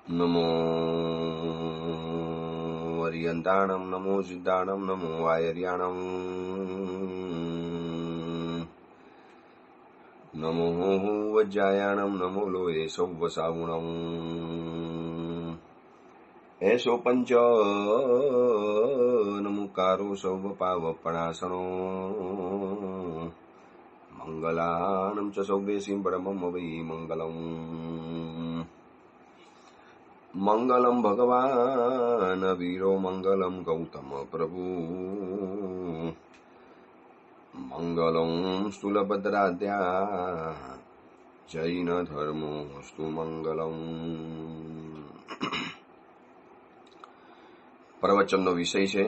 नमो वरियन्ताणं नमो सिद्धाणं नमो वायर्याणं नमो वज्रायाणं नमो लोये सौवसागुणं ऐसो पंच नमुकारो सौवपावपणासनो मंगलानं च सौदेशीं परमं वै मंगलम् मंगलम भगवान वीरो मंगलम गौतम प्रभु मंगलम स्थूलभद्राद्या जैन धर्मोस्तु मंगलम। प्रवचनનો વિષય છે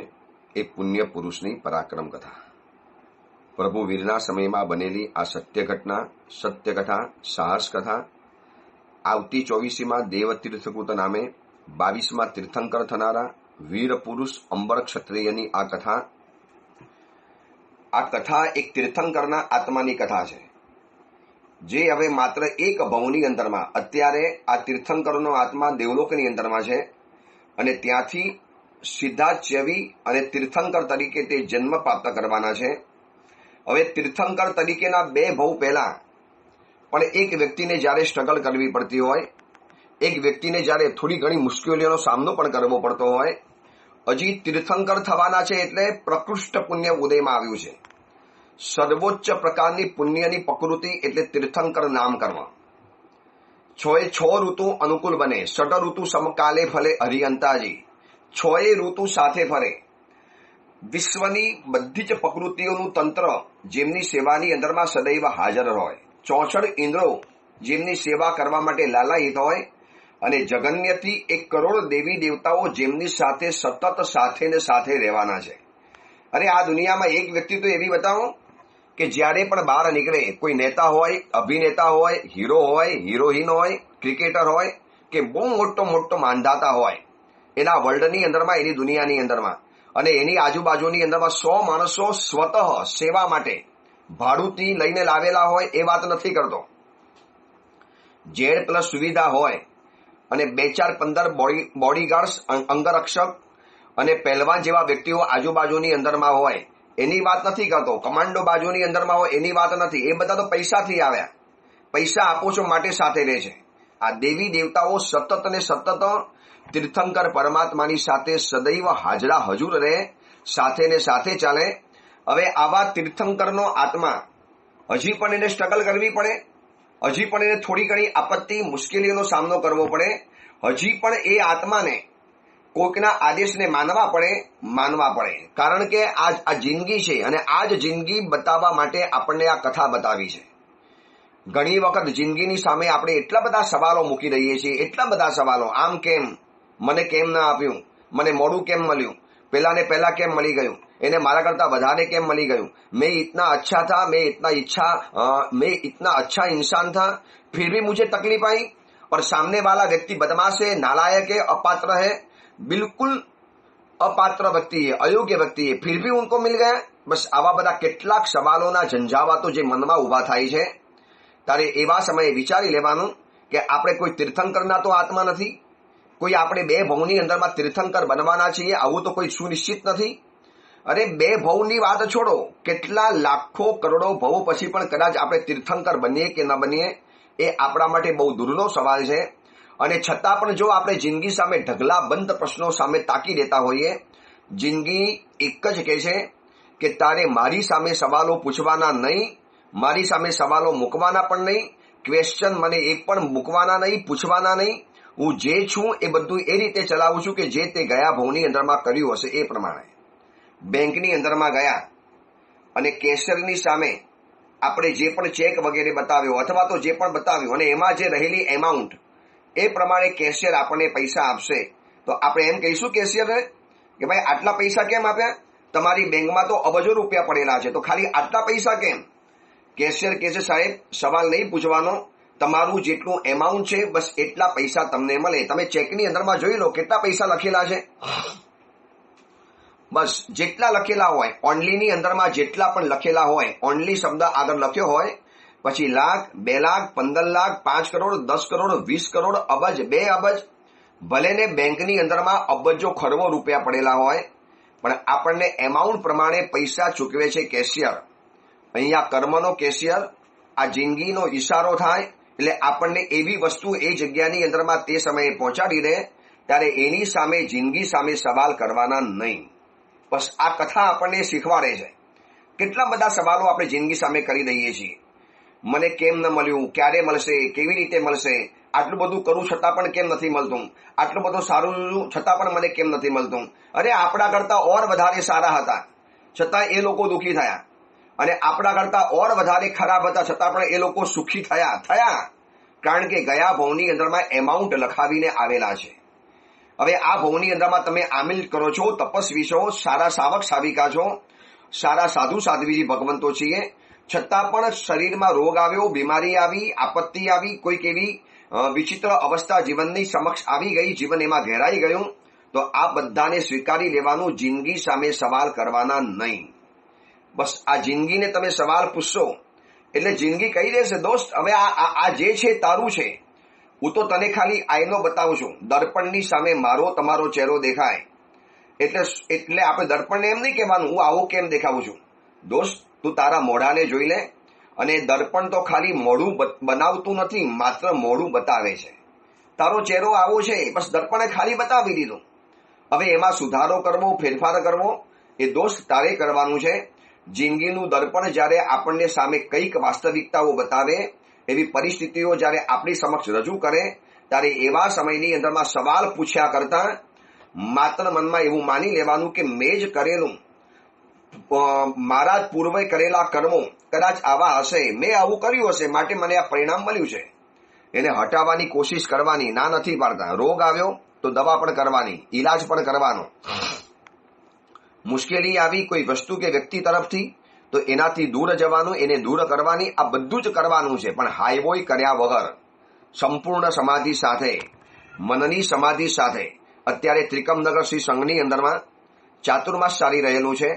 એક પુણ્ય પુરુષની પરાક્રમ કથા. પ્રભુ વીરના સમયમાં બનેલી આ સત્ય કથા સાહસ કથા આવતી 24મી દેવતીર્થકૃત નામે 22મા તીર્થંકર થનારા વીર પુરુષ અંબર ક્ષત્રિયની આ કથા એક તીર્થંકરના આત્માની કથા છે, જે હવે માત્ર એક ભવની અંદરમાં અત્યારે આ તીર્થંકરનો આત્મા દેવલોકની અંદરમાં છે અને ત્યાંથી સીધા ચ્યવી અને તીર્થંકર તરીકે તે જન્મ પ્રાપ્ત કરવાના છે. હવે તીર્થંકર તરીકેના 2 ભવ પહેલા પણ એક વ્યક્તિને જ્યારે સ્ટ્રગલ કરવી પડતી હોય, એક વ્યક્તિને જ્યારે થોડી ઘણી મુશ્કેલીઓનો સામનો પણ કરવો પડતો હોય, હજી તીર્થંકર થવાના છે એટલે પ્રકૃષ્ટ પુણ્ય ઉદયમાં આવ્યું છે. સર્વોચ્ચ પ્રકારની પુણ્યની પ્રકૃતિ એટલે તીર્થંકર નામ કર્મ. 6 ઋતુ અનુકૂળ બને, 6 ઋતુ સમકાલે ફલે હરિયંતાજી, 6 ઋતુ સાથે ફરે. વિશ્વની બધી જ પ્રકૃતિઓનું તંત્ર જેમની સેવાની અંદરમાં સદૈવ હાજર હોય, 64 ઇન્દ્રો જેમની સેવા કરવા માટે લાલાયિત હોય અને જગન્યથી 1 કરોડ દેવી દેવતાઓ જેમની સાથે સતત સાથે ને સાથે રહેવાના છે. અરે આ દુનિયામાં એક વ્યક્તિ તો એવી બતાવો કે જ્યારે પણ બહાર નીકળે, કોઈ નેતા હોય, અભિનેતા હોય, હીરો હોય, હિરોઈન હોય, ક્રિકેટર હોય કે બહુ મોટો માંધાતા હોય, એના વર્લ્ડની અંદરમાં, એની દુનિયાની અંદરમાં અને એની આજુબાજુની અંદરમાં 100 માણસો સ્વતઃ સેવા માટે ભાડુથી લઈને લાવેલા હોય એ વાત નથી કરતો. જેડ પ્લસ સુવિધા હોય અને 2-4-15 બોડીગાર્ડ્સ, અંગરક્ષક અને પહેલવાન જેવા વ્યક્તિઓ આજુબાજુની અંદરમાં હોય એની વાત નથી કરતો. કમાન્ડો બાજુની અંદરમાં હોય એની વાત નથી. એ બધા તો પૈસાથી આવ્યા, પૈસા આપો છો માટે સાથે રહે છે. આ દેવી દેવતાઓ સતત ને સતત તીર્થંકર પરમાત્માની સાથે સદૈવ હાજરા હજુર રહે, સાથે ને સાથે ચાલે. હવે આવા તીર્થંકરનો આત્મા હજી પણ એને સ્ટ્રગલ કરવી પડે, હજી પણ એને થોડી ઘણી આપત્તિ મુશ્કેલીઓનો સામનો કરવો પડે, હજી પણ એ આત્માને કોઈકના આદેશને માનવા પડે. કારણ કે આ જિંદગી છે અને આ જ જિંદગી બતાવવા માટે આપણને આ કથા બતાવી છે. ઘણી વખત જિંદગીની સામે આપણે એટલા બધા સવાલો મૂકી દઈએ છીએ, એટલા બધા સવાલો, આમ કેમ, મને કેમ ના આપ્યું, મને મોડું કેમ મળ્યું, પહેલાને પહેલા કેમ મળી ગયું, એને મારા કરતા વધારે કેમ મળી ગયું, मैं इतना अच्छा था, मैं इतना अच्छा इंसान था, फिर भी मुझे तकलीफ आई. और सामने वाला व्यक्ति बदमाश है, नालायक है, अपात्र है, बिल्कुल अपात्र व्यक्ति है, अयोग्य व्यक्ति है, फिर भी उनको मिल गया. बस આવા બધા કેટલાક સવાલોના ઝંઝાવાતો જે મનમાં ઉભા થાય છે, ત્યારે એવા સમયે વિચારી લેવાનું કે આપણે કોઈ તીર્થંકરના તો આત્મા નથી, કોઈ આપણે 2 ભવની અંદરમાં તીર્થંકર બનવાના છીએ આવું તો કોઈ સુનિશ્ચિત નથી. અરે 2 ભવની વાત છોડો, કેટલા લાખો કરોડો ભવ પછી પણ કદાચ આપણે તીર્થંકર બનીએ કે ન બનીએ એ આપણા માટે બહુ દૂરનો સવાલ છે. અને છતાં પણ જો આપણે જિંદગી સામે ઢગલાબંધ પ્રશ્નો સામે તાકી દેતા હોઈએ, જિંદગી એક જ કહે છે કે તારે મારી સામે સવાલો પૂછવાના નહીં, મારી સામે સવાલો મૂકવાના પણ નહીં, ક્વેશ્ચન મને એક પણ મૂકવાના નહીં, પૂછવાના નહીં. હું જે છું એ બધું એ રીતે ચલાવું છું કે જે તે ગયા ભવની અંદરમાં કર્યું હશે એ પ્રમાણે. બેંકની અંદરમાં ગયા અને કેશિયરની સામે આપણે જે પણ ચેક વગેરે બતાવ્યો અથવા તો જે પણ બતાવ્યું અને એમાં જે રહેલી એમાઉન્ટ એ પ્રમાણે કેશિયર આપણને પૈસા આપશે, તો આપણે એમ કહીશું કેશિયરને કે ભાઈ આટલા પૈસા કેમ આપ્યા, તમારી બેંકમાં તો અબજો રૂપિયા પડેલા છે, તો ખાલી આટલા પૈસા કેમ? કેશિયર કહે છે સાહેબ સવાલ નહીં પૂછવાનો, તમારું જેટલું એમાઉન્ટ છે બસ એટલા પૈસા તમને મળે. તમે ચેકની અંદરમાં જોઈ લો કેટલા પૈસા લખેલા છે, બસ જેટલા લખેલા હોય, ઓનલીની અંદરમાં જેટલા પણ લખેલા હોય, ઓનલી શબ્દ આગળ લખ્યો હોય, પછી લાખ, 2 લાખ, 15 લાખ, 5 કરોડ, 10 કરોડ, 20 કરોડ, અબજ, 2 અબજ, ભલે ને બેંકની અંદરમાં અબજો ખરવો રૂપિયા પડેલા હોય, પણ આપણને એમાઉન્ટ પ્રમાણે પૈસા ચૂકવે છે કેશિયર. અહીંયા કર્મનો કેશિયર, આ જિંદગીનો ઈશારો થાય એટલે આપણને એવી વસ્તુ એ જગ્યાની અંદરમાં તે સમયે પહોંચાડી દે, ત્યારે એની સામે જિંદગી સામે સવાલ કરવાના નહીં. બસ આ કથા આપણને શીખવાડે છે. કેટલા બધા સવાલો આપણે જિંદગી સામે કરી દઈએ છીએ. મને કેમ ન મળ્યું, ક્યારે મળશે, કેવી રીતે મળશે, આટલું બધું કરું છતાં પણ કેમ નથી મળતું, આટલું બધું સારું છતાં પણ મને કેમ નથી મળતું, અરે આપણા કરતા ઓર વધારે સારા હતા છતાં એ લોકો દુઃખી થયા, અને આપણા કરતા ઓર વધારે ખરાબ હતા છતાં પણ એ લોકો સુખી થયા કારણ કે ગયા ભવની અંદરમાં એમાઉન્ટ લખાવીને આવેલા છે. હવે આ ભવની અંદરમાં તમે આમિલ કરો છો, તપસ્વી છો, સારા સાવક સાવિકા છો, સારા સાધુ સાધ્વીજી ભગવંતો છીએ, છતાં પણ શરીરમાં રોગ આવ્યો, બીમારી આવી, આપત્તિ આવી, કોઈક એવી વિચિત્ર અવસ્થા જીવનની સમક્ષ આવી ગઈ, જીવન એમાં ઘેરાઈ ગયું, તો આ બધાને સ્વીકારી લેવાનું, જિંદગી સામે સવાલ કરવાના નહીં. બસ આ જિંદગીને તમે સવાલ પૂછશો એટલે જિંદગી કહી દેશે, દોસ્ત હવે આ જે છે તારું છે, હું તો તને ખાલી આઈનો બતાવું છું. દર્પણની સામે મારો તમારો ચહેરો દેખાય એટલે આપણે દર્પણને એમ નહીં કહેવાનું હું આવો કેમ દેખાવું છું. દોસ્ત તું તારા મોઢાને જોઈ લે, અને દર્પણ તો ખાલી મોઢું બનાવતું નથી, માત્ર મોઢું બતાવે છે. તારો ચહેરો આવો છે, બસ દર્પણે ખાલી બતાવી દીધું. હવે એમાં સુધારો કરવો, ફેરફાર કરવો એ દોસ્ત તારે કરવાનું છે. જિંદગીનું દર્પણ જ્યારે આપણને સામે કંઈક વાસ્તવિકતાઓ બતાવે, એવી પરિસ્થિતિઓ જ્યારે આપણી સમક્ષ રજૂ કરે, ત્યારે એવા સમયની અંદરમાં સવાલ પૂછ્યા કરતા માત્ર મનમાં એવું માની લેવાનું કે મેં જ કરેલું, મારા પૂર્વે કરેલા કર્મો કદાચ આવા હશે, મેં આવું કર્યું હશે માટે મને આ પરિણામ મળ્યું છે. એને હટાવવાની કોશિશ કરવાની, ના નથી પાડતા. રોગ આવ્યો તો દવા પણ કરવાની, ઈલાજ પણ કરવાનો. મુશ્કેલી આવી કોઈ વસ્તુ કે વ્યક્તિ તરફથી તો એનાથી દૂર જવાનું, એને દૂર કરવાની, આ બધું જ કરવાનું છે. પણ હાઈવોય કર્યા વગર સંપૂર્ણ સમાધિ સાથે, મનની સમાધિ સાથે. અત્યારે ત્રિકમનગર શ્રી સંઘની અંદરમાં ચાતુર્માસ ચાલી રહેલું છે,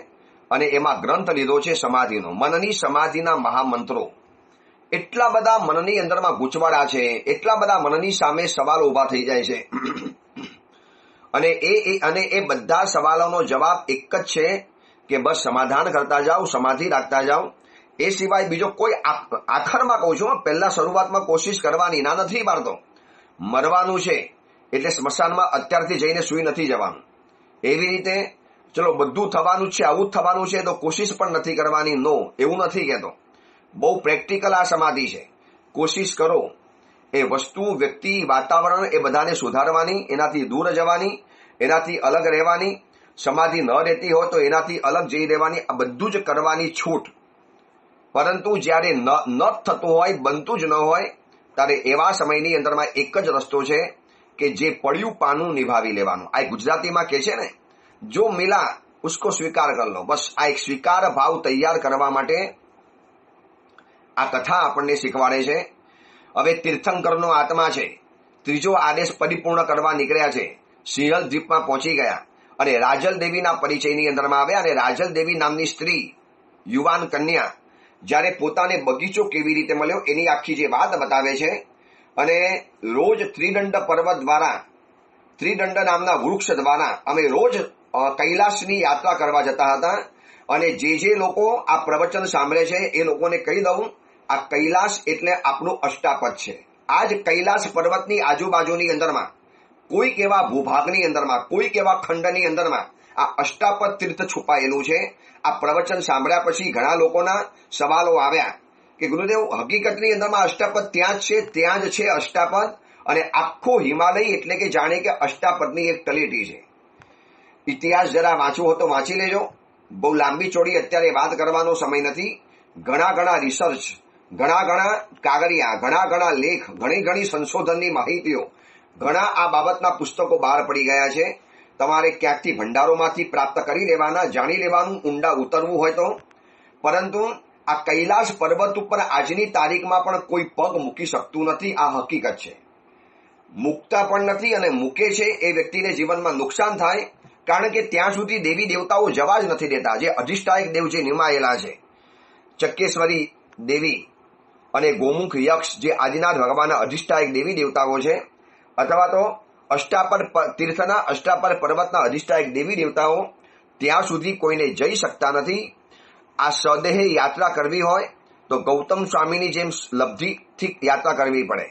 અને એમાં ગ્રંથ લીધો છે સમાધિનો. મનની સમાધિના મહામંત્રો એટલા બધા મનની અંદરમાં ગૂંચવાડા છે, એટલા બધા મનની સામે સવાલો ઉભા થઈ જાય છે, અને એ બધા સવાલોનો જવાબ એક જ છે કે બસ સમાધાન કરતા જાઓ, સમાધિ રાખતા જાઓ. એ સિવાય બીજો કોઈ, આખરમાં કહું છું, પહેલા શરૂઆતમાં કોશિશ કરવાની, ના નથી પાડતો. મરવાનું છે એટલે સ્મશાનમાં અત્યારથી જઈને સુઈ નથી જવાનું. એવી રીતે ચલો બધું થવાનું છે, આવું જ થવાનું છે તો કોશિશ પણ નથી કરવાની. નો, એવું નથી કહેતો. બહુ પ્રેક્ટિકલ આ સમાધિ છે. કોશિશ કરો એ વસ્તુ, વ્યક્તિ, વાતાવરણ એ બધાને સુધારવાની, એનાથી દૂર જવાની, એનાથી અલગ રહેવાની. સમાધિ ન રહેતી હોય તો એનાથી અલગ જઈ રહેવાની. આ બધું જ કરવાની છૂટ. પરંતુ જ્યારે ન થતું હોય, બનતું જ ન હોય, ત્યારે એવા સમયની અંદરમાં એક જ રસ્તો છે કે જે પડ્યું પાનું નિભાવી લેવાનું. આ ગુજરાતીમાં કહે છે ને, જો મિલા ઉસકો સ્વીકાર કર લો. બસ આ એક સ્વીકાર ભાવ તૈયાર કરવા માટે આ કથા આપણને શીખવાડે છે. હવે તીર્થંકરનો આત્મા છે, ત્રીજો આદેશ પરિપૂર્ણ કરવા નીકળ્યા છે. સિંહલ દ્વીપમાં પહોંચી ગયા અને રાજલ દેવીના પરિચયની અંદરમાં આવ્યા. અને રાજલ દેવી નામની સ્ત્રી, યુવાન કન્યા, જ્યારે પોતાને બગીચો કેવી રીતે મળ્યો એની આખી જે વાત બતાવે છે. અને રોજ ત્રિદંડ પર્વત દ્વારા, ત્રિદંડ નામના વૃક્ષ દ્વારા અમે રોજ કૈલાસની યાત્રા કરવા જતા હતા. અને જે લોકો આ પ્રવચન સાંભળે છે એ લોકોને કહી દઉં, આ કૈલાસ એટલે આપણું અષ્ટાપદ છે. આ જ કૈલાસ પર્વતની આજુબાજુની અંદરમાં, કોઈક એવા ભૂભાગની અંદરમાં, કોઈક એવા ખંડની અંદરમાં આ અષ્ટાપદ તીર્થ છુપાયેલું છે. આ પ્રવચન સાંભળ્યા પછી ઘણા લોકોના સવાલો આવ્યા કે ગુરુદેવ, હકીકતની અંદરમાં અષ્ટાપદ ત્યાં જ છે અષ્ટાપદ. અને આખો હિમાલય એટલે કે જાણે કે અષ્ટાપદની એક તલેટી છે. ઇતિહાસ જરા વાંચવો હોય તો વાંચી લેજો. બહુ લાંબી ચોડી અત્યારે વાત કરવાનો સમય નથી. ઘણા રિસર્ચ, ઘણા કાગળિયા, ઘણા લેખ, ઘણી સંશોધનની માહિતીઓ, ઘણા આ બાબતના પુસ્તકો બહાર પડી ગયા છે. તમારે ક્યાંકથી ભંડારોમાંથી પ્રાપ્ત કરી લેવાના, જાણી લેવાનું, ઊંડા ઉતરવું હોય તો. પરંતુ આ કૈલાસ પર્વત ઉપર આજની તારીખમાં પણ કોઈ પગ મૂકી શકતું નથી. આ હકીકત છે. મૂકતા પણ નથી, અને મૂકે છે એ વ્યક્તિને જીવનમાં નુકસાન થાય. કારણ કે ત્યાં સુધી દેવી દેવતાઓ જવા જ નથી દેતા. જે અધિષ્ઠાયક દેવ જે નિમાયેલા છે, ચક્કેશ્વરી દેવી અને ગોમુખ યક્ષ, જે આદિનાથ ભગવાનના અધિષ્ઠાયક દેવી દેવતાઓ છે, અથવા તો અષ્ટાપર તીર્થના અષ્ટાપર પર્વતના અધિષ્ઠાયક દેવી દેવતાઓ ત્યાં સુધી કોઈને જઈ શકતા નથી. આ સ્વદેહે યાત્રા કરવી હોય તો ગૌતમ સ્વામીની જેમ લબ્ધિથી યાત્રા કરવી પડે,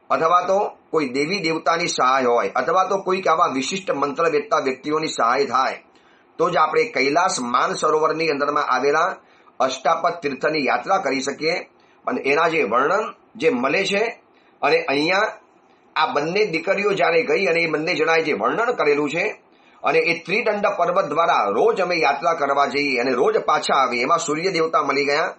અથવા તો કોઈ દેવી દેવતાની સહાય હોય, અથવા તો કોઈક આવા વિશિષ્ટ મંત્રવેત્તા વ્યક્તિઓની સહાય થાય તો જ આપણે કૈલાસ માન સરોવરની અંદરમાં આવેલા અષ્ટાપદ તીર્થની યાત્રા કરી શકીએ. અને એના જે વર્ણન જે મળે છે, અને અહીંયા આ બંને દીકરીઓ જ્યારે ગઈ અને એ બંને જણાએ જે વર્ણન કરેલું છે, અને એ ત્રિદંડ પર્વત દ્વારા રોજ અમે યાત્રા કરવા જઈએ અને રોજ પાછા આવીએ. એમાં સૂર્ય દેવતા મળી ગયા,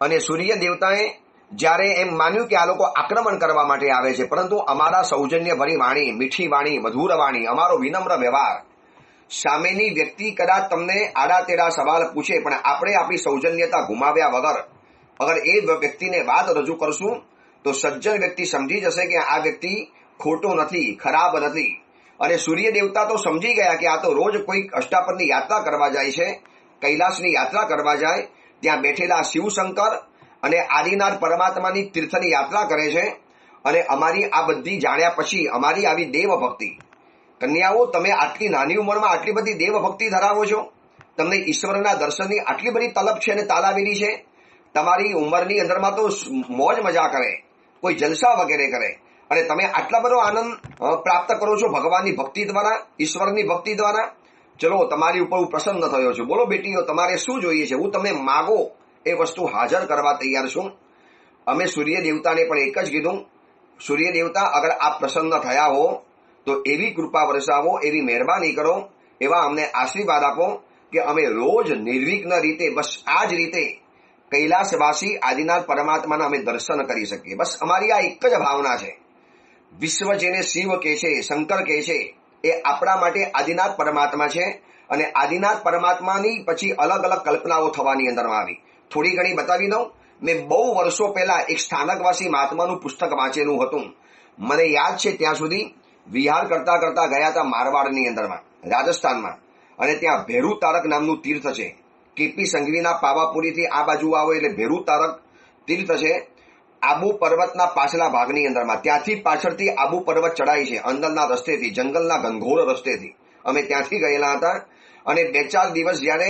અને સૂર્ય દેવતાએ જ્યારે એમ માન્યું કે આ લોકો આક્રમણ કરવા માટે આવે છે, પરંતુ અમારા સૌજન્યભરી વાણી, મીઠી વાણી, મધુર વાણી, અમારો વિનમ્ર વ્યવહાર, સામેની વ્યક્તિ કદાચ તમને આડા તેડા સવાલ પૂછે પણ આપણે આપણી સૌજન્યતા ગુમાવ્યા વગર અગર એ વ્યક્તિને વાત રજૂ કરશું તો સજ્જન વ્યક્તિ સમજી જશે કે આ વ્યક્તિ ખોટો નથી, ખરાબ નથી. અને સૂર્ય દેવતા તો સમજી ગયા કે આ તો રોજ કોઈક અષ્ટાપદની યાત્રા કરવા જાય છે, કૈલાસની યાત્રા કરવા જાય, ત્યાં બેઠેલા શિવશંકર અને આદિનાથ પરમાત્માની તીર્થની યાત્રા કરે છે. અને અમારી આ બધી જાણ્યા પછી અમારી આવી દેવ ભક્તિ, કન્યાઓ તમે આટલી નાની ઉંમરમાં આટલી બધી દેવ ભક્તિ ધરાવો છો, તમને ઈશ્વરના દર્શનની આટલી બધી તલબ છે અને તાલાવેલી છે, તમારી ઉંમરની અંદરમાં તો મોજ મજા કરે, કોઈ જલસા વગેરે કરે, અને તમે આટલા બધો આનંદ પ્રાપ્ત કરો છો ભગવાનની ભક્તિ દ્વારા, ઈશ્વરની ભક્તિ દ્વારા. ચલો, તમારી ઉપર હું પ્રસન્ન થયો છું, બોલો બેટીઓ તમારે શું જોઈએ છે, હું તમે માગો એ વસ્તુ હાજર કરવા તૈયાર છું. અમે સૂર્ય દેવતાને પણ એક જ કીધું, સૂર્ય દેવતા અગર આપ પ્રસન્ન થયા હો તો એવી કૃપા વરસાવો, એવી મહેરબાની કરો, એવા અમને આશીર્વાદ આપો કે અમે રોજ નિર્વિઘ્ન રીતે બસ આ જ રીતે કૈલાસવાસી આદિનાથ પરમાત્માના અમે દર્શન કરી શકીએ. બસ અમારી આ એક જ ભાવના છે. વિશ્વ જેને શિવ કહે છે, શંકર કહે છે, એ આપણા માટે આદિનાથ પરમાત્મા છે. અને આદિનાથ પરમાત્માની પછી અલગ અલગ કલ્પનાઓ થવાની અંદરમાં આવી. થોડી ઘણી બતાવી દઉં. મેં બહુ વર્ષો પહેલા એક સ્થાનકવાસી મહાત્માનું પુસ્તક વાંચેલું હતું. મને યાદ છે ત્યાં સુધી વિહાર કરતા કરતા ગયા હતા મારવાડની અંદરમાં, રાજસ્થાનમાં, અને ત્યાં ભેરુ તારક નામનું તીર્થ છે. કેપી સંઘવીના પાવાપુરીથી આ બાજુ આવો એટલે ભેરુ તારક તીર્થ છે, આબુ પર્વતના પાછલા ભાગની અંદરમાં. ત્યાંથી પાછળથી આબુ પર્વત ચડાય છે, અંદરના રસ્તેથી, જંગલના ઘનઘોર રસ્તેથી. અમે ત્યાંથી ગયેલા હતા, અને 2-4 દિવસ જ્યારે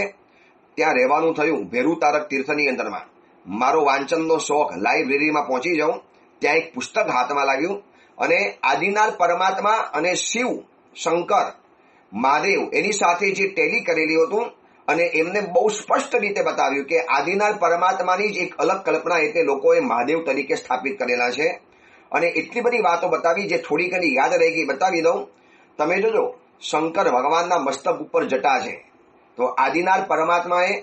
ત્યાં રહેવાનું થયું ભેરુ તારક તીર્થની અંદરમાં, મારો વાંચનનો શોખ, લાઇબ્રેરીમાં પહોંચી જાઉં, ત્યાં એક પુસ્તક હાથમાં લાગ્યું, અને આદિનાથ પરમાત્મા અને શિવ શંકર મહાદેવ એની સાથે જે ટેલી કરેલી હતું, અને એમને બહુ સ્પષ્ટ રીતે બતાવ્યું કે આદિનાથ પરમાત્માની જ એક અલગ કલ્પના એટલે લોકોએ મહાદેવ તરીકે સ્થાપિત કરેલા છે. અને એટલી બધી વાતો બતાવી જે થોડી ઘણી યાદ રહી ગઈ, બતાવી દઉં. તમે જોજો, શંકર ભગવાનના મસ્તક ઉપર જટા છે, તો આદિનાથ પરમાત્માએ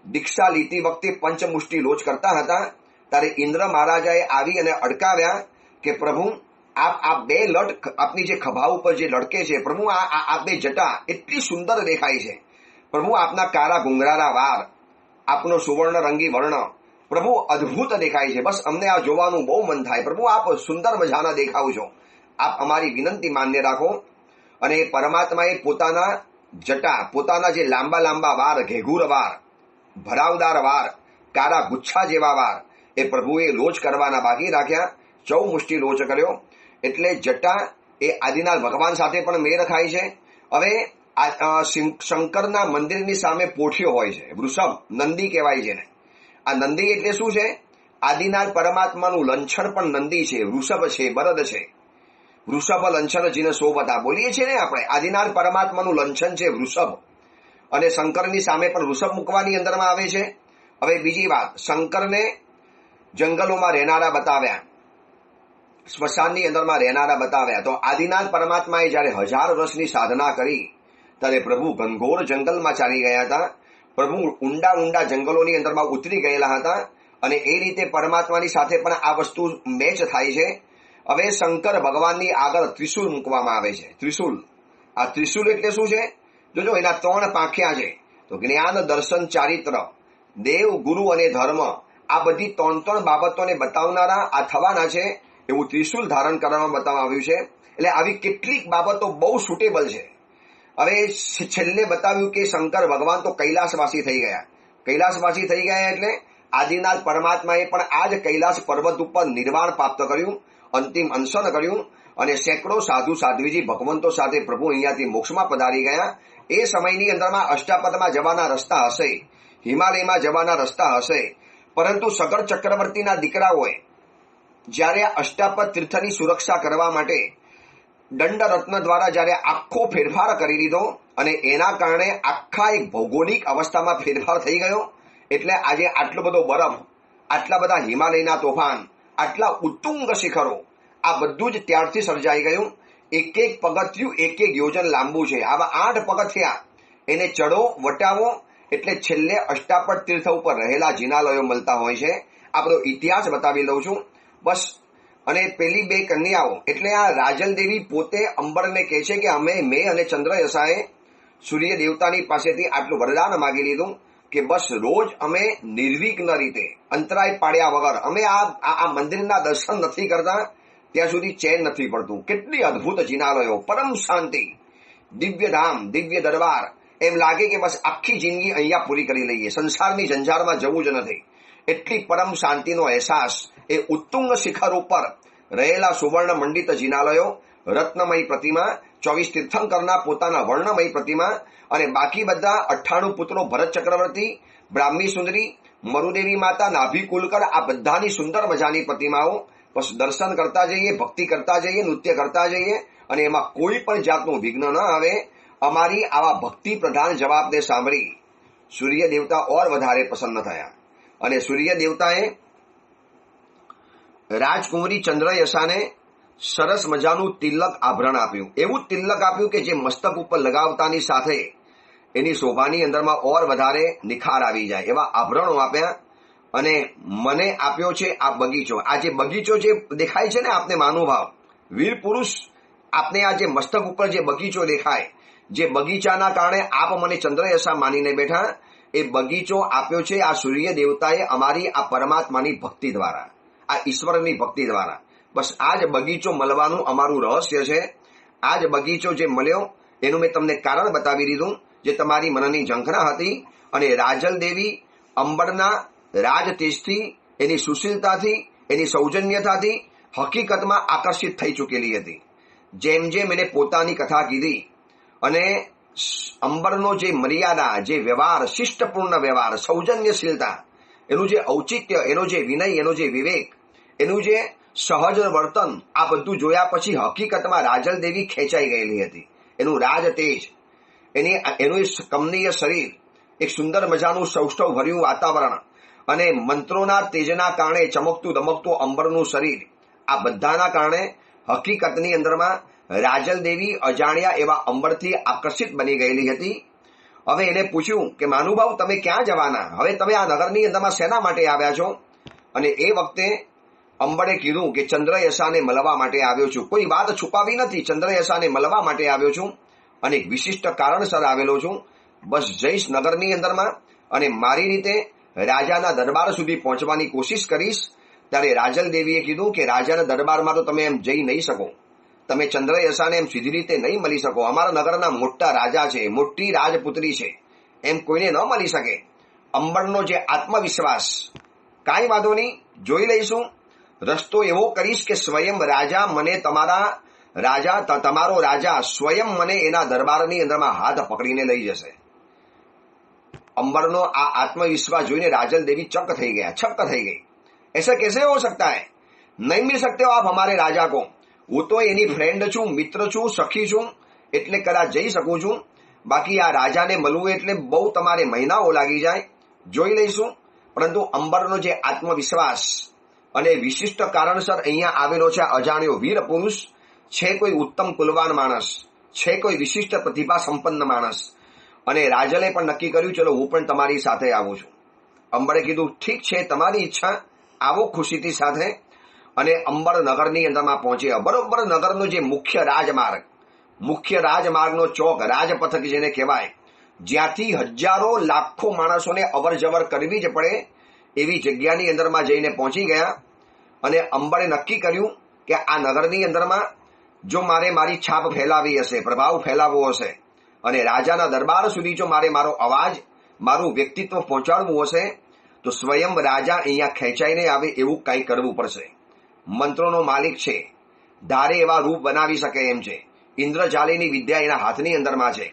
દીક્ષા લીધી વખતે પંચમુષ્ટિ લોચ કરતા હતા, ત્યારે ઇન્દ્ર મહારાજાએ આવી અને અડકાવ્યા કે પ્રભુ આ બે લટ આપની જે ખભા ઉપર જે લડકે છે, પ્રભુ આ બે જટા એટલી સુંદર દેખાય છે, પ્રભુ આપના કાળા ઘુંઘરાના વાળ, આપનો સુવર્ણ રંગી વર્ણ, પ્રભુ અદ્ભુત દેખાય છે, બસ અમને આ જોવાનું બહુ મન થાય, પ્રભુ આપ સુંદર મજાના દેખાવ છો, આપ અમારી વિનંતી માન્ય રાખો. અને પરમાત્માએ પોતાના જટા, પોતાના જે લાંબા લાંબા વાળ, ઘેઘુર વાળ, ભરાવદાર વાળ, કાળા ગુચ્છા જેવા વાળ, એ પ્રભુએ લોચ કરવાના બાકી રાખ્યા, 14 મુષ્ટિ લોચ કર્યો. એટલે જટા એ આદિનાથ ભગવાન સાથે પણ મેળ ખાય છે. હવે શંકરના મંદિરની સામે પોઠિયો હોય છે, વૃષભ, નંદી કહેવાય છે ને. આ નંદી એટલે શું છે? આદિનાથ પરમાત્માનું લંછન પણ નંદી છે, વૃષભ છે, બળદ છે. વૃષભ લંછન જીને શોભતા બોલીએ છીએ ને આપણે, આદિનાથ પરમાત્માનું લંછન છે વૃષભ, અને શંકરની સામે પણ વૃષભ મૂકવાની અંદરમાં આવે છે. હવે બીજી વાત, શંકરને જંગલોમાં રહેનારા બતાવ્યા, સ્મશાનની અંદરમાં રહેનારા બતાવ્યા. તો આદિનાથ પરમાત્માએ જયારે 1000 વર્ષની સાધના કરી ત્યારે પ્રભુ ઘનઘોર જંગલમાં ચાલી ગયા હતા. પ્રભુ ઊંડા ઊંડા જંગલોની અંદરમાં ઉતરી ગયેલા હતા, અને એ રીતે પરમાત્માની સાથે પણ આ વસ્તુ મેચ થાય છે. હવે શંકર ભગવાનની આગળ ત્રિશુલ મૂકવામાં આવે છે. ત્રિશુલ, આ ત્રિશુલ એટલે શું છે? જોજો, એના 3 પાંખ્યા છે. તો જ્ઞાન, દર્શન, ચારિત્ર, દેવ, ગુરુ અને ધર્મ, આ બધી 3 બાબતોને બતાવનારા આ થવાના છે, એવું ત્રિશુલ ધારણ કરવામાં બતાવવામાં આવ્યું છે. એટલે આવી કેટલીક બાબતો બહુ સુટેબલ છે. હવે છેલ્લે બતાવ્યું કે શંકર ભગવાન તો કૈલાસવાસી થઈ ગયા. કૈલાસવાસી થઈ ગયા એટલે આદિનાથ પરમાત્માએ પણ આ જ કૈલાસ પર્વત ઉપર નિર્વાણ પ્રાપ્ત કર્યું, અંતિમ અનશન કર્યું. અને સેંકડો સાધુ સાધ્વીજી ભગવંતો સાથે પ્રભુ અહીંયાથી મોક્ષમાં પધારી ગયા. એ સમયની અંદરમાં અષ્ટાપદમાં જવાના રસ્તા હશે, હિમાલયમાં જવાના રસ્તા હશે, પરંતુ સગર ચક્રવર્તીના દીકરાઓએ જ્યારે અષ્ટાપદ તીર્થની સુરક્ષા કરવા માટે દંડરત્ન દ્વારા જ્યારે આખો ફેરફાર કરી દીધો અને એના કારણે આખા એક ભૌગોલિક અવસ્થામાં ફેરફાર થઈ ગયો. એટલે આજે આટલો બધો બરફ, આટલા બધા હિમાલયના તોફાન, આટલા ઉત્તુંગ શિખરો, આ બધું જ ત્યારથી સર્જાઈ ગયું. એક એક પગથિયું એક એક યોજન લાંબુ છે. આવા 8 પગથિયા એને ચડો વટાવો એટલે છેલ્લે અષ્ટાપદ તીર્થ ઉપર રહેલા જિનાલયો મળતા હોય છે. આ બધો ઇતિહાસ બતાવી લઉં છું બસ. અને પેલી 2 કન્યાઓ એટલે આ રાજલ દેવી પોતે અંબરને કહે છે કે મેં અને ચંદ્રયસાએ સૂર્ય દેવતાની પાસેથી આટલું વરદાન માગી લીધું કે બસ રોજ અમે નિર્વિઘ્ન રીતે અંતરાય પાડ્યા વગર અમે આ મંદિરના દર્શન નથી કરતા ત્યાં સુધી ચેન નથી પડતું. કેટલી અદભુત જિનાલયો, પરમ શાંતિ, દિવ્ય ધામ, દિવ્ય દરબાર. એમ લાગે કે બસ આખી જિંદગી અહીંયા પૂરી કરી લઈએ, સંસારની ઝંઝારમાં જવું જ નથી. એટલી પરમ શાંતિનો અહેસાસ એ ઉત્તુંગ શિખર ઉપર રહેલા સુવર્ણ મંડિત જિનાલયો, રત્નમય પ્રતિમા, 24 તીર્થંકરના પોતાના વર્ણમય પ્રતિમા અને બાકી બધા 98 પુત્રો ભરત ચક્રવર્તી, બ્રાહ્મી સુંદરી, મરુદેવી માતા, નાભી કુલકર, આ બધાની સુંદર મજાની પ્રતિમાઓ. બસ દર્શન કરતા જઈએ, ભક્તિ કરતા જઈએ, નૃત્ય કરતા જઈએ અને એમાં કોઈ પણ જાતનું વિઘ્ન ન આવે. અમારી આવા ભક્તિ પ્રધાન જવાબને સાંભળી સૂર્ય દેવતા ઓર વધારે પ્રસન્ન થયા અને સૂર્ય દેવતાએ રાજકુંવરી ચંદ્રયસાને સરસ મજાનું તિલક આભરણ આપ્યું. એવું તિલક આપ્યું કે જે મસ્તક ઉપર લગાવતાની સાથે એની શોભાની અંદરમાં ઓર વધારે નિખાર આવી જાય એવા આભરણો આપ્યા. અને મને આપ્યો છે આ બગીચો. આ જે બગીચો જે દેખાય છે ને આપને મહાનુભાવ વીર પુરુષ, આપને આ જે મસ્તક ઉપર જે બગીચો દેખાય, જે બગીચાના કારણે આપ મને ચંદ્રયસા માનીને બેઠા, એ બગીચો આપ્યો છે આ સૂર્ય દેવતાએ અમારી આ પરમાત્માની ભક્તિ દ્વારા, આ ઈશ્વરની ભક્તિ દ્વારા. બસ આ જ બગીચો મળવાનું અમારું રહસ્ય છે. આ જ બગીચો જે મળ્યો એનું મેં તમને કારણ બતાવી દીધું, જે તમારી મનની ઝંખના હતી. અને રાજલ દેવી અંબરના રાજ તેજથી, એની સુશીલતાથી, એની સૌજન્યતાથી હકીકતમાં આકર્ષિત થઈ ચૂકેલી હતી. જેમ જેમ એને પોતાની કથા કીધી અને અંબરનો જે મર્યાદા, જે વ્યવહાર, શિષ્ટપૂર્ણ વ્યવહાર, સૌજન્યશીલતા, એનું જે ઔચિત્ય, એનો જે વિનય, એનો જે વિવેક, એનું જે સહજ વર્તન, આ બધું જોયા પછી હકીકતમાં રાજલ દેવી ખેંચાઈ ગયેલી હતી. એનું રાજ તેજ, એનું કમનીય શરીર, એક સુંદર મજાનું સૌષ્ઠવ ભર્યું વાતાવરણ અને મંત્રોના તેજના કારણે ચમકતું દમકતું અંબરનું શરીર, આ બધાના કારણે હકીકતની અંદરમાં રાજલ દેવી અજાણ્યા એવા અંબરથી આકર્ષિત બની ગયેલી હતી. હવે એને પૂછ્યું કે માનુભાવ તમે ક્યાં જવાના? હવે તમે આ નગરની અંદરમાં શેના માટે આવ્યા છો? અને એ વખતે અંબરે કીધું કે ચંદ્રયસાને મળવા માટે આવ્યો છું. કોઈ વાત છુપાવી નથી, ચંદ્રયસાને મળવા માટે આવ્યો છું અને એક વિશિષ્ટ કારણસર આવેલો છું. બસ જઈશ નગરની અંદરમાં અને મારી રીતે રાજાના દરબાર સુધી પહોંચવાની કોશિશ કરીશ. ત્યારે રાજલ દેવીએ કીધું કે રાજાના દરબારમાં તો તમે એમ જઈ નહીં શકો, તમે ચંદ્રયસાને એમ સીધી રીતે નહીં મળી શકો. અમારા નગરના મોટા રાજા છે, મોટી રાજપુત્રી છે, એમ કોઈને ન મળી શકે. અંબરનો જે આત્મવિશ્વાસ, કાંઈ વાંધો નહીં, જોઈ લઈશું. રસ્તો એવો કરીશ કે સ્વયં રાજા મને તમારો રાજા સ્વયં મને એના દરબારની અંદરમાં હાથ પકડીને લઈ જશે. અંબરનો આ આત્મવિશ્વાસ જોઈને રાજલ દેવી છક્ક થઈ ગઈ. ऐसा कैसे हो सकता है? नहीं मिल सकते हो आप हमारे राजा को. હું તો એની ફ્રેન્ડ છું, મિત્ર છું, સખી છું, એટલે કદાચ જઈ શકું છું. બાકી આ રાજાને મળવું એટલે બહુ તમારે મહિનાઓ લાગી જાય. જોઈ લઈશું. પરંતુ અંબરનો જે આત્મવિશ્વાસ અને વિશિષ્ટ કારણસર અહીંયા આવેલો છે અજાણ્યો વીર પુરુષ, છે કોઈ ઉત્તમ કુલવાન માણસ, છે કોઈ વિશિષ્ટ પ્રતિભા સંપન્ન માણસ. અને રાજલે પણ નક્કી કર્યું ચલો હું પણ તમારી સાથે આવું છું. અંબરે કીધું ઠીક છે, તમારી ઈચ્છા, આવો ખુશીથી સાથે. અને અંબર નગરની અંદરમાં પહોંચ્યા. બરોબર નગરનો જે મુખ્ય રાજમાર્ગનો ચોક, રાજપથક જેને કહેવાય, જ્યાંથી હજારો લાખો માણસોને અવર જવર કરવી જ પડે એવી જગ્યાની અંદરમાં જઈને પહોંચી ગયા. અને અંબરે નક્કી કર્યું કે આ નગરની અંદરમાં જો મારે મારી છાપ ફેલાવી હશે, પ્રભાવ ફેલાવવો હશે અને રાજાના દરબાર સુધી જો મારે મારો અવાજ, મારું વ્યક્તિત્વ પહોંચાડવું હશે તો સ્વયં રાજા અહીંયા ખેંચાઈને આવે એવું કંઈ કરવું પડશે. મંત્રોનો માલિક છે, ધારે એવા રૂપ બનાવી શકે એમ છે. ઇન્દ્રજાલીની વિદ્યા એના હાથની અંદરમાં છે.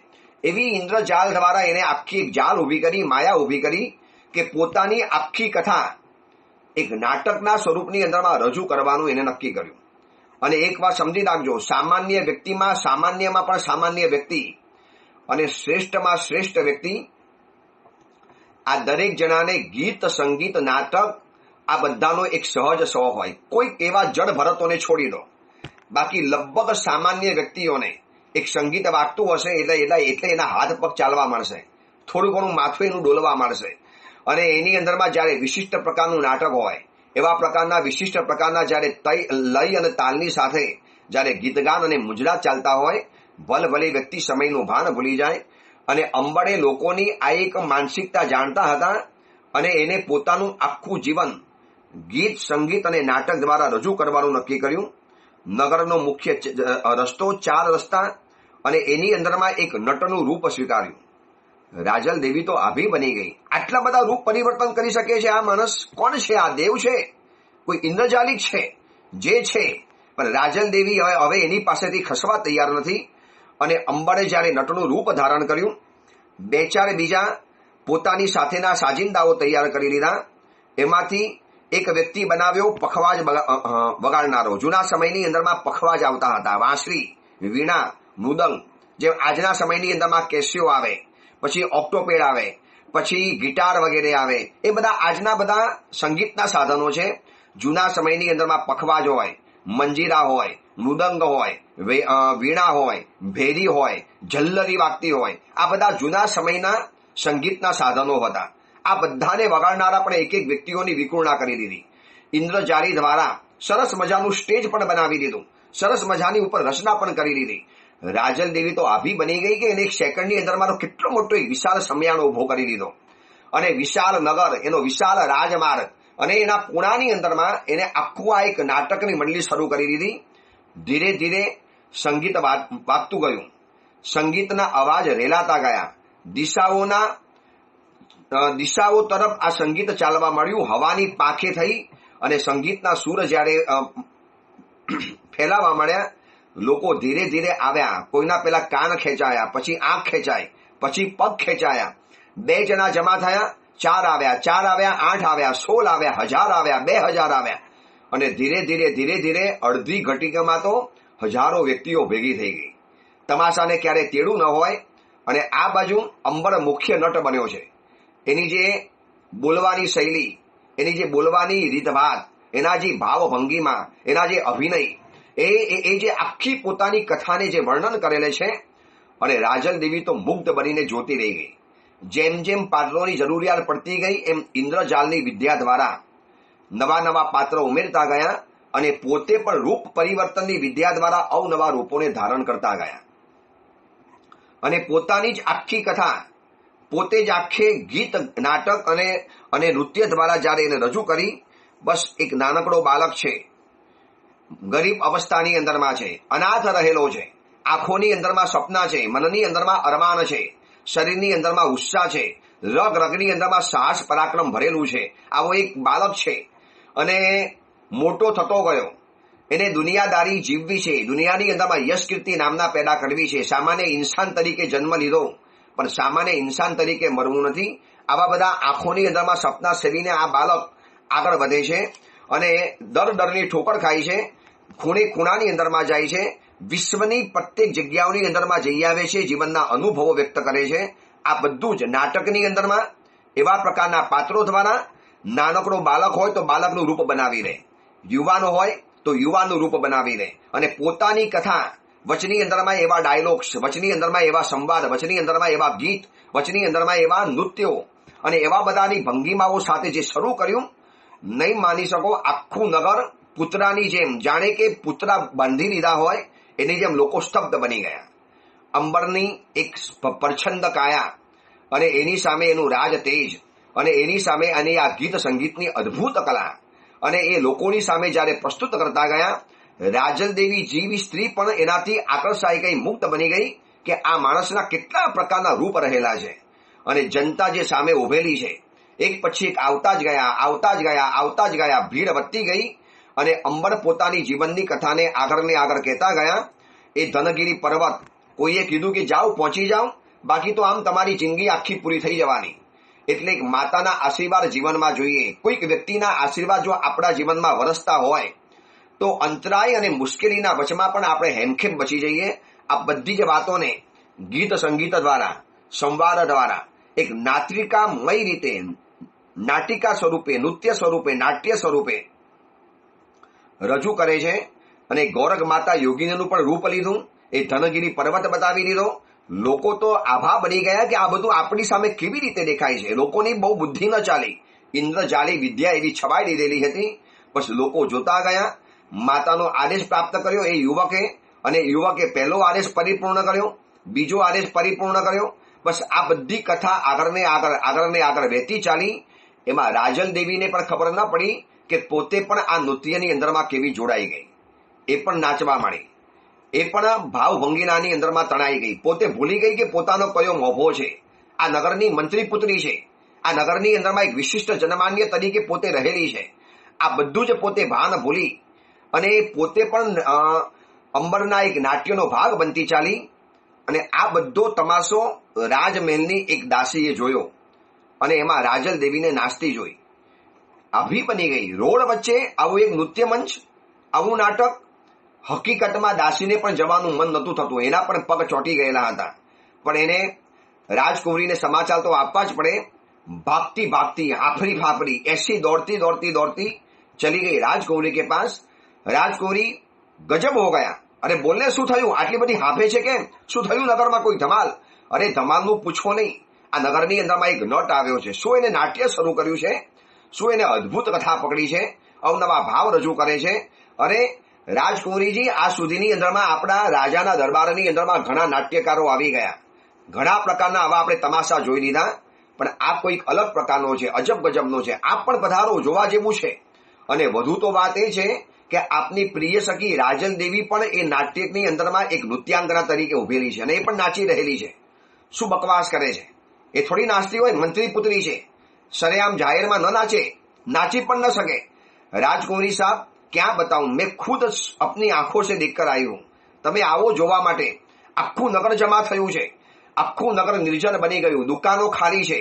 એવી ઇન્દ્રજાલ દ્વારા એને આખી એક જાલ ઊભી કરી, માયા ઊભી કરી કે પોતાની આખી કથા એક નાટકના સ્વરૂપની અંદરમાં રજૂ કરવાનું એને નક્કી કર્યું. અને એક વાત સમજી રાખજો, સામાન્ય વ્યક્તિમાં સામાન્યમાં પણ સામાન્ય વ્યક્તિ અને શ્રેષ્ઠમાં શ્રેષ્ઠ વ્યક્તિ, આ દરેક જણાને ગીત, સંગીત, નાટક આ બધાનો એક સહજ સ્વ હોય. કોઈક એવા જડ ભરતોને છોડી દો, બાકી લગભગ સામાન્ય વ્યક્તિઓને એક સંગીત વાગતું હશે એટલે એના હાથ પગ ચાલવા મળશે, થોડું ઘણું માથું એનું ડોલવા મળશે. અને એની અંદરમાં જ્યારે વિશિષ્ટ પ્રકારનું નાટક હોય, એવા પ્રકારના વિશિષ્ટ પ્રકારના જ્યારે લય અને તાલની સાથે જ્યારે ગીતગાન અને મુજરા ચાલતા હોય, ભલભલી વ્યક્તિ સમયનું ભાન ભૂલી જાય. અને અંબરે લોકોની આ એક માનસિકતા જાણતા હતા અને એને પોતાનું આખું જીવન ગીત, સંગીત અને નાટક દ્વારા રજૂ કરવાનું નક્કી કર્યું. નગરનો મુખ્ય રસ્તો, 4 રસ્તા, અને એની અંદરમાં એક નટનું રૂપ સ્વીકાર્યું. રાજલ દેવી તો આભી બની ગઈ. આટલા બધા રૂપ પરિવર્તન કરી શકે છે આ માણસ? કોણ છે આ? દેવ છે? કોઈ ઇન્દ્રજાલિક છે? જે છે, પણ રાજલ દેવી હવે એની પાસેથી ખસવા તૈયાર નથી. અને અંબરે જ્યારે નટનું રૂપ ધારણ કર્યું, 2-4 બીજા પોતાની સાથેના સાજિંદાઓ તૈયાર કરી લીધા. એમાંથી એક વ્યક્તિ બનાવ્યો પખવાજ વગાડનારો. જૂના સમયની અંદરમાં પખવાજ આવતા હતા, વાંસળી, વીણા, મૃદંગ, જેમ આજના સમયની અંદરમાં કેસિયો આવે, પછી ઓક્ટોપેડ આવે, પછી ગિટાર વગેરે આવે. એ બધા આજના બધા સંગીતના સાધનો છે. જૂના સમયની અંદરમાં પખવાજ હોય, મંજીરા હોય, મૃદંગ હોય, વીણા હોય, ભેરી હોય, ઝલ્લરી વાગતી હોય. આ બધા જૂના સમયના સંગીતના સાધનો હતા. આ બધાને વગાડનારા પણ એક એક વ્યક્તિઓની વિકુર્ણા કરી દીધી. ઇન્દ્રજાલી દ્વારા સરસ મજાનું સ્ટેજ પણ બનાવી દીધું, સરસ મજાની ઉપર રચના પણ કરી દીધી. રાજલ દેવી તો આભી બની ગઈ કે એને એક સેકન્ડની અંદરમાં કેટલો મોટો એક વિશાળ સમિયાણો ઉભો કરી દીધો. અને વિશાળ નગર, એનો વિશાળ રાજમાર્ગ, અને એના પૂણાની અંદરમાં એને આખું આ એક નાટકની મંડળી શરૂ કરી દીધી. ધીરે ધીરે સંગીત વાગતું ગયું, સંગીતના અવાજ રેલાતા ગયા, દિશાઓ તરફ આ સંગીત ચાલવા મળ્યું. હવાની પાંખે થઈ અને સંગીતના સૂર જ્યારે ફેલાવા મળ્યા, લોકો ધીરે ધીરે આવ્યા. કોઈના પેલા કાન ખેંચાયા, પછી આંખ ખેંચાય, પછી પગ ખેંચાયા. 2 જણા જમા થયા, 4 આવ્યા, 8 આવ્યા, 16 આવ્યા, 1000 આવ્યા, 2000 આવ્યા. અને ધીરે ધીરે ધીરે ધીરે અડધી ઘટિકામાં તો હજારો વ્યક્તિઓ ભેગી થઈ ગઈ. તમાશાને ક્યારે તેડું ન હોય. અને આ બાજુ અંબર મુખ્ય નટ બન્યો છે. એની જે બોલવાની શૈલી, એની જે બોલવાની રીતભાત, એના જે ભાવભંગીમાં, એના જે અભિનય, એ જે આખી પોતાની કથાને જે વર્ણન કરેલે છે. અને રાજલ દેવી તો મુગ્ધ બનીને જોતી રહી ગઈ. જેમ જેમ પાત્રોની જરૂરિયાત પડતી ગઈ એમ ઇન્દ્રજાલની વિદ્યા દ્વારા નવા નવા પાત્રો ઉમેરતા ગયા અને પોતે પણ રૂપ પરિવર્તનની વિદ્યા દ્વારા અવનવા રૂપોને ધારણ કરતા ગયા. અને પોતાની જ આખી કથા પોતે જ આખે ગીત, નાટક અને નૃત્ય દ્વારા જ્યારે એને રજૂ કરી. બસ એક નાનકડો બાળક છે, ગરીબ અવસ્થાની અંદરમાં છે, અનાથ રહેલો છે, આંખોની અંદરમાં સપના છે, મનની અંદરમાં અરમાન છે, શરીરની અંદરમાં ઉત્સાહ છે, રગ રગની અંદરમાં સાહસ પરાક્રમ ભરેલું છે. આવો એક બાળક છે અને મોટો થતો ગયો. એને દુનિયાદારી જીવવી છે, દુનિયાની અંદરમાં યશ કીર્તિ નામના પેદા કરવી છે. સામાન્ય ઇન્સાન તરીકે જન્મ લીધો, પણ સામાન્ય ઇન્સાન તરીકે મરવું નથી. આવા બધા આંખોની અંદરમાં સપના સેવીને આ બાળક આગળ વધે છે અને દરની ઠોકર ખાય છે, ખૂણે ખૂણાની અંદરમાં જાય છે, વિશ્વની પ્રત્યેક જગ્યાઓની અંદરમાં જઈ આવે છે, જીવનના અનુભવો વ્યક્ત કરે છે. આ બધું જ નાટકની અંદરમાં એવા પ્રકારના પાત્રો દ્વારા નાનકડો બાળક હોય તો બાળકનું રૂપ બનાવી લે, યુવાનો હોય તો યુવાનનું રૂપ બનાવી લે. અને પોતાની કથા વચની અંદરમાં એવા ડાયલોગ્સ, વચની અંદરમાં એવા સંવાદ, વચની અંદરમાં એવા ગીત, વચની અંદરમાં એવા નૃત્યો અને એવા બધાની ભંગીમાઓ સાથે જે શરૂ કર્યું, નહીં માની શકો. આખું નગર પુતરાની જેમ, જાણે કે પુતરા બાંધી લીધા હોય એની જેમ લોકો સ્તબ્ધ બની ગયા. અંબરની એક પ્રચ્છન્દ કાયા અને એની સામે એનું રાજ તેજ અને એની સામે અને આ ગીત સંગીતની અદ્ભુત કલા અને એ લોકોની સામે જ્યારે પ્રસ્તુત કરતા ગયા, રાજલ દેવી જેવી સ્ત્રી પણ એનાથી આકર્ષાઈ ગઈ, મુક્ત બની ગઈ કે આ માણસના કેટલા પ્રકારના રૂપ રહેલા છે. અને જનતા જે સામે ઉભેલી છે, એક પછી એક આવતા જ ગયા, ભીડ વધતી ગઈ અને અંબર પોતાની જીવનની કથાને આગળ ને આગળ કહેતા ગયા. એ ધનગીરી પર્વત કોઈએ કીધું કે જાઓ પહોંચી જાઓ, બાકી તો આમ તમારી જિંદગી આખી પૂરી થઈ જવાની. એટલે માતાના આશીર્વાદ જીવનમાં જોઈએ. કોઈક વ્યક્તિના આશીર્વાદ જો આપણા જીવનમાં વરસતા હોય તો અંતરાય અને મુશ્કેલીના વચમાં પણ આપણે હેમખેમ બચી જઈએ. આ બધી જ વાતોને ગીત સંગીત દ્વારા, સંવાદ દ્વારા એક નાત્રિકામય રીતે, નાટિકા સ્વરૂપે, નૃત્ય સ્વરૂપે, નાટ્ય સ્વરૂપે રજૂ કરે છે. અને ગોરખ માતા યોગીનીનું પણ રૂપ લીધું, એ ધનગીરી પર્વત બતાવી દીધો. લોકો તો આભા બની ગયા કે આ બધું આપણી સામે કેવી રીતે દેખાય છે. લોકોની બહુ બુદ્ધિ ન ચાલી, ઇન્દ્રજાલી વિદ્યા એવી છવાઈ દીધેલી હતી. પછી લોકો જોતા ગયા. માતાનો આદેશ પ્રાપ્ત કર્યો એ યુવકે, અને યુવકે પહેલો આદેશ પરિપૂર્ણ કર્યો, બીજો આદેશ પરિપૂર્ણ કર્યો. બસ આ બધી કથા આગળ ને આગળ વહેતી ચાલી. એમાં રાજલ દેવીને પણ ખબર ન પડી કે પોતે પણ આ નૃત્યની અંદરમાં કેવી જોડાઈ ગઈ. એ પણ નાચવા માંડી, એ પણ ભાવભંગીનાની અંદરમાં તણાઈ ગઈ. પોતે ભૂલી ગઈ કે પોતાનો કયો મોભો છે. આ નગરની મંત્રી પુત્રી છે. આ નગરની અંદરમાં એક વિશિષ્ટ જનમાન્ય તરીકે પોતે રહેલી છે. આ બધું જ પોતે ભાન ભૂલી અને પોતે પણ અંબરના એક નાટ્યનો ભાગ બનતી ચાલી. અને આ બધો તમાશો રાજમહેલની એક દાસીએ જોયો અને એમાં રાજલ દેવીને નાચતી જોઈ. આભી બની ગઈ. રોડ વચ્ચે આવું એક નૃત્ય મંચ, આવું નાટક. હકીકતમાં દાસીને પણ જવાનું મન નહોતું થતું, એના પણ પગ ચોંટી ગયેલા હતા. પણ એને રાજકુંવરીને સમાચાર તો આપવા જ પડે. ભાગતી ભાગતી, હાફરી ફાફરી, ऐसी दौड़ती दौड़ती दौड़ती चली गई राजकुंवरी के पास. રાજકુંવરી ગજબ હો ગયા. અરે બોલને, શું થયું? આટલી બધી હાફે છે કેમ? શું થયું નગરમાં? કોઈ ધમાલ? અરે ધમાલનું પૂછો નહીં. આ નગરની અંદરમાં એક નટ આવ્યો છે. શું એને નાટ્ય શરૂ કર્યું છે? શું એને અદ્ભુત કથા પકડી છે? અવનવા ભાવ રજૂ કરે છે. અરે રાજકુંવરીજી, આ સુધીની અંદરમાં આપણા રાજાના દરબારની અંદરમાં ઘણા નાટ્યકારો આવી ગયા. ઘણા પ્રકારના આવા આપણે તમાશા જોઈ લીધા, પણ આ કોઈક અલગ પ્રકારનો છે, અજબ ગજબનો છે. આપ પણ પધારો, જોવા જેવું છે. અને વધુ તો વાત એ છે કે આપની પ્રિય સખી રાજલ દેવી પણ એ નાટ્યની અંદરમાં એક નૃત્યાંગના તરીકે ઉભેલી છે અને એ પણ નાચી રહેલી છે. શું બકવાસ કરે છે? એ થોડી નાચતી હોય? મંત્રી પુત્રી છે. સરેઆમ જાહેરમાં ન નાચે, નાચી પણ ન શકે. રાજકુંવરી સાહેબ, ક્યાં બતાવું, મેં ખુદ अपनी આંખો સે દેખકર आई हूं. તમે આવો જોવા માટે. આખું નગર જમા થયું છે. આખું નગર નિર્જન બની ગયું. દુકાનો ખાલી છે,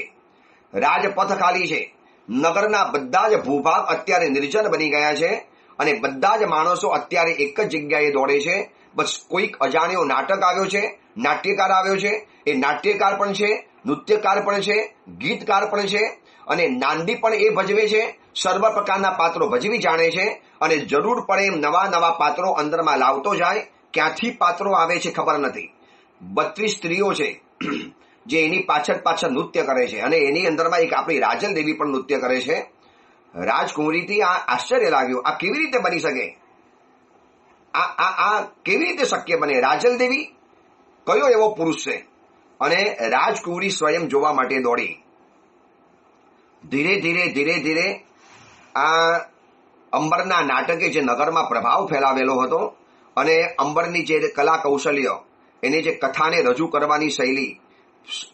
રાજપથ ખાલી છે. નગરના બધા જ ભૂભાગ અત્યારે નિર્જન બની ગયા છે અને બધા જ માણસો અત્યારે એક જ જગ્યાએ દોડે છે. બસ કોઈક અજાણ્યો નાટક આવ્યો છે, નાટ્યકાર આવ્યો છે. એ નાટ્યકાર પણ છે, નૃત્યકાર પણ છે, ગીતકાર પણ છે અને નાંદી પણ એ ભજવે છે. સર્વ પ્રકારના પાત્રો ભજવી જાણે છે અને જરૂર પડે એમ નવા નવા પાત્રો અંદરમાં લાવતો જાય. ક્યાંથી પાત્રો આવે છે ખબર નથી. 32 સ્ત્રીઓ છે જે એની પાછળ નૃત્ય કરે છે અને એની અંદરમાં એક આપણી રાજલ દેવી પણ નૃત્ય કરે છે. રાજકુંવરીથી આ આશ્ચર્ય લાગ્યું. આ કેવી રીતે બની શકે? આ કેવી રીતે શક્ય બને? રાજલ દેવી કયો એવો પુરુષ છે? અને રાજકુંવરી સ્વયં જોવા માટે દોડી. ધીરે ધીરે આ અંબરના નાટકે જે નગરમાં પ્રભાવ ફેલાવેલો હતો અને અંબરની જે કલા કૌશલ્ય, એની જે કથાને રજૂ કરવાની શૈલી,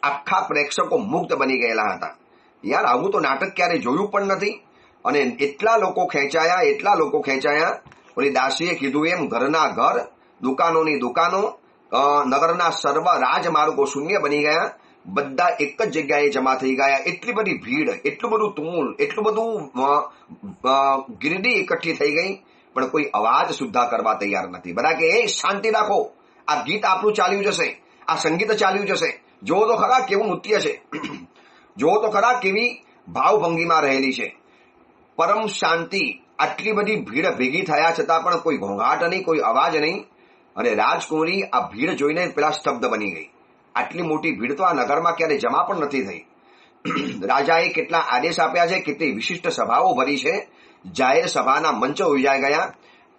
આખા પ્રેક્ષકો મુગ્ધ બની ગયેલા હતા. યાર, આવું તો નાટક ક્યારે જોયું પણ નથી. અને એટલા લોકો ખેંચાયા. ઓલી દાસીએ કીધું એમ ઘરના ઘર, દુકાનોની દુકાનો, નગરના સર્વ રાજમાર્ગો શૂન્ય બની ગયા. બધા એક જ જગ્યાએ જમા થઈ ગયા. એટલી બધી ભીડ, એટલું બધું તુમુલ, એટલું બધું ગીરડી એકઠી થઈ ગઈ, પણ કોઈ અવાજ સુદ્ધા કરવા તૈયાર નથી. બધા કે એ શાંતિ રાખો, આ ગીત આપણું ચાલ્યું જશે, આ સંગીત ચાલ્યું જશે. જોવો તો ખરા કેવું નૃત્ય છે, જોવો તો ખરા કેવી ભાવભંગીમાં રહેલી છે. પરમ શાંતિ. આટલી બધી ભીડ ભેગી થયા છતાં પણ કોઈ ઘોંઘાટ નહીં, કોઈ અવાજ નહીં. અને રાજકુંવરી આ ભીડ જોઈને પેલા સ્તબ્ધ બની ગઈ. આટલી મોટી ભીડ તો આ નગરમાં ક્યારે જમા પણ નથી થઈ. રાજાએ કેટલા આદેશ આપ્યા છે, કેટલી વિશિષ્ટ સભાઓ ભરી છે, જાહેર સભાના મંચો યોજાઈ ગયા,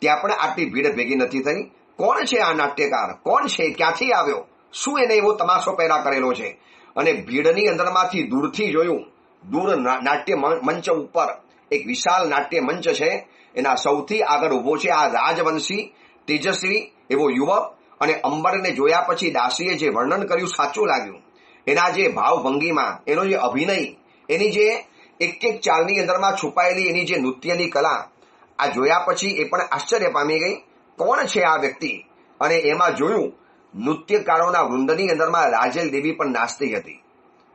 ત્યાં પણ આટલી ભીડ ભેગી નથી થઈ. કોણ છે આ નાટ્યકાર? કોણ છે? ક્યાંથી આવ્યો? શું એને એવો તમાશો પેદા કરેલો છે? અને ભીડની અંદરમાંથી દૂરથી જોયું. દૂર નાટ્ય મંચ ઉપર એક વિશાળ નાટ્ય મંચ છે. એના સૌથી આગળ ઉભો છે આ રાજવંશી તેજસ્વી એવો યુવક. અને અંબરને જોયા પછી દાસીએ જે વર્ણન કર્યું સાચું લાગ્યું. એના જે ભાવભંગીમાં, એનો જે અભિનય, એની જે એક ચાલની અંદરમાં છુપાયેલી એની જે નૃત્યની કલા, આ જોયા પછી એ પણ આશ્ચર્ય પામી ગઈ, કોણ છે આ વ્યક્તિ? અને એમાં જોયું નૃત્યકારોના વૃંદની અંદરમાં રાજલ દેવી પણ નાચતી હતી.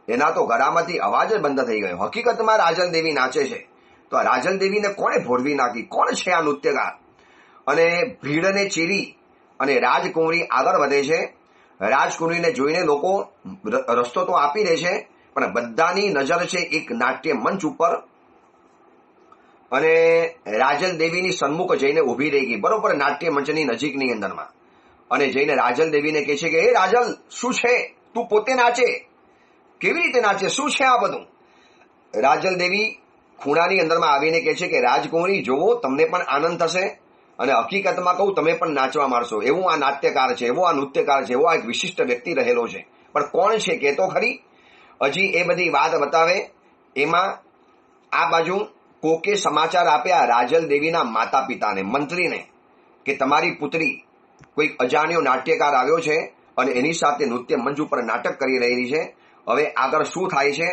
એના તો ગળામાંથી અવાજ જ બંધ થઈ ગયો. હકીકતમાં રાજલ દેવી નાચે છે. તો આ રાજલ દેવીને કોણે ભોળવી નાખી? કોણ છે આ નૃત્યકાર? અને ભીડને ચીરી અને રાજકુંવરી આગળ વધે છે. રાજકુંવરીને જોઈને લોકો રસ્તો તો આપી દે છે, પણ બધાની નજર છે એક નાટ્ય મંચ ઉપર, અને રાજલ દેવીની સન્મુખ જઈને ઉભી રહી ગઈ, બરોબર નાટ્ય મંચની નજીકની અંદરમાં. અને જઈને રાજલ દેવીને કહે છે કે એ રાજલ, શું છે? તું પોતે નાચે, કેવી રીતે નાચે? શું છે આ બધું? રાજલ દેવી ખૂણાની અંદરમાં આવીને કહે છે કે રાજકુંવરી જોવો, તમને પણ આનંદ થશે, અને હકીકતમાં કહું તમે પણ નાચવા માંડશો. એવું આ નાટ્યકાર છે, એવો આ નૃત્યકાર છે, એવો આ એક વિશિષ્ટ વ્યક્તિ રહેલો છે. પણ કોણ છે કે તો ખરી? હજી એ બધી વાત બતાવે એમાં આ બાજુ કોકે સમાચાર આપ્યા રાજલ દેવીના માતા પિતાને, મંત્રીને, કે તમારી પુત્રી કોઈક અજાણ્યો નાટ્યકાર આવ્યો છે અને એની સાથે નૃત્ય મંચ ઉપર નાટક કરી રહેલી છે. હવે આગળ શું થાય છે,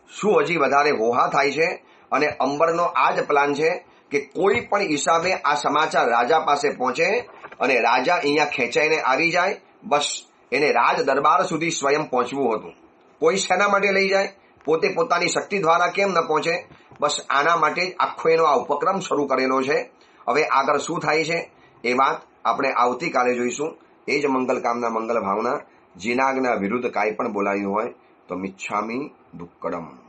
શું હજી વધારે હોહા થાય છે? અને અંબરનો આ જ પ્લાન છે કે કોઈ પણ હિસાબે આ સમાચાર રાજા પાસે પહોંચે અને રાજા અહીંયા ખેંચાઈને આવી જાય. બસ એને રાજ દરબાર સુધી સ્વયં પહોંચવું હતું. કોઈ શેના માટે લઈ જાય? પોતે પોતાની શક્તિ દ્વારા કેમ ન પહોંચે? બસ આના માટે જ આખો એનો આ ઉપક્રમ શરૂ કરેલો છે. હવે આગળ શું થાય છે એ વાત આપણે આવતીકાલે જોઈશું. એ જ મંગલ કામના, મંગલ ભાવના. જીનાજ્ઞા વિરુદ્ધ કાંઈ પણ બોલાયું હોય તો મિચ્છામી દુક્કડમ.